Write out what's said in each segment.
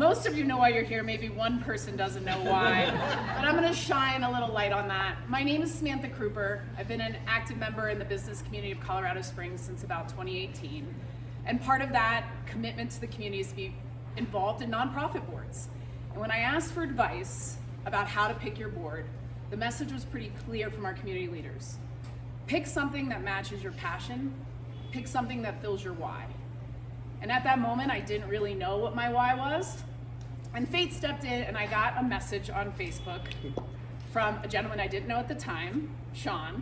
Most of you know why you're here, maybe one person doesn't know why, but I'm gonna shine a little light on that. My name is Samantha Kruper. I've been an active member in the business community of Colorado Springs since about 2018. And part of that commitment to the community is to be involved in nonprofit boards. And when I asked for advice about how to pick your board, the message was pretty clear from our community leaders. Pick something that matches your passion, pick something that fills your why. And at that moment, I didn't really know what my why was. And fate stepped in and I got a message on Facebook from a gentleman I didn't know at the time, Sean,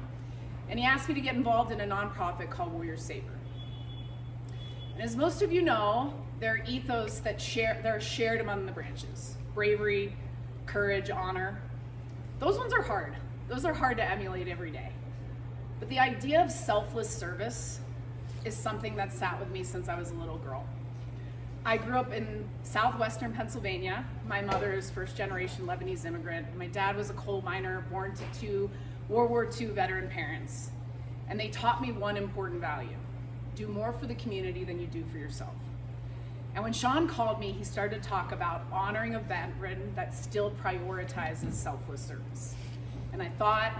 and he asked me to get involved in a nonprofit called Warrior Saber. And as most of you know, there are ethos that are shared among the branches. Bravery, courage, honor. Those ones are hard. Those are hard to emulate every day. But the idea of selfless service is something that sat with me since I was a little girl. I grew up in southwestern Pennsylvania. My mother is first generation Lebanese immigrant. My dad was a coal miner born to two World War II veteran parents. And they taught me one important value: do more for the community than you do for yourself. And when Sean called me, he started to talk about honoring a veteran that still prioritizes selfless service. And I thought,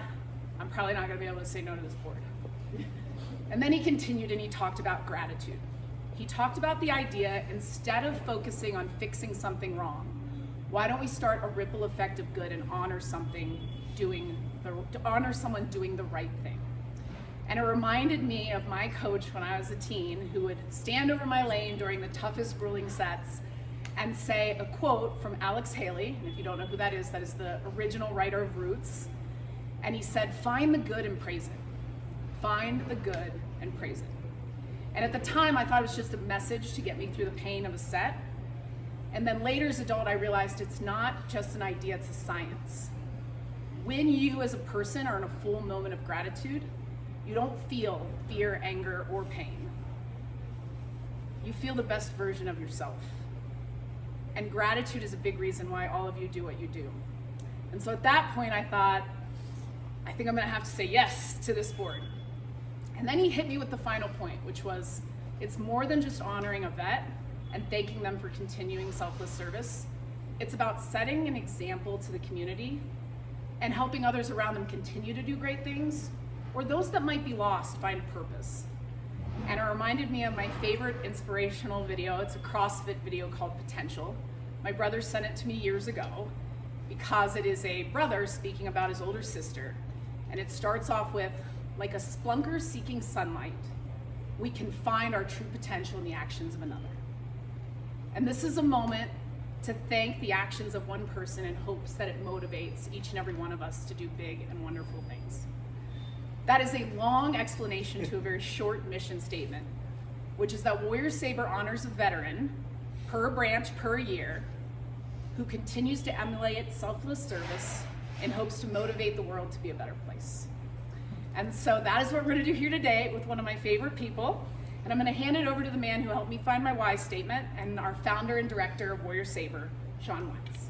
I'm probably not gonna be able to say no to this board. And then he continued and he talked about gratitude. He talked about the idea, instead of focusing on fixing something wrong, why don't we start a ripple effect of good and honor someone doing the right thing. And it reminded me of my coach when I was a teen, who would stand over my lane during the toughest grueling sets and say a quote from Alex Haley. And if you don't know who that is the original writer of Roots. And he said, find the good and praise it. Find the good and praise it. And at the time, I thought it was just a message to get me through the pain of a set. And then later as an adult, I realized it's not just an idea, it's a science. When you as a person are in a full moment of gratitude, you don't feel fear, anger, or pain. You feel the best version of yourself. And gratitude is a big reason why all of you do what you do. And so at that point, I thought, I think I'm gonna have to say yes to this board. And then he hit me with the final point, which was, it's more than just honoring a vet and thanking them for continuing selfless service. It's about setting an example to the community and helping others around them continue to do great things, or those that might be lost find purpose. And it reminded me of my favorite inspirational video. It's a CrossFit video called Potential. My brother sent it to me years ago because it is a brother speaking about his older sister. And it starts off with, like a splunker seeking sunlight, we can find our true potential in the actions of another. And this is a moment to thank the actions of one person in hopes that it motivates each and every one of us to do big and wonderful things. That is a long explanation to a very short mission statement, which is that Warrior Saber honors a veteran per branch per year who continues to emulate selfless service in hopes to motivate the world to be a better place. And so that is what we're gonna do here today with one of my favorite people. And I'm gonna hand it over to the man who helped me find my why statement and our founder and director of Warrior Saber, Sean Wise.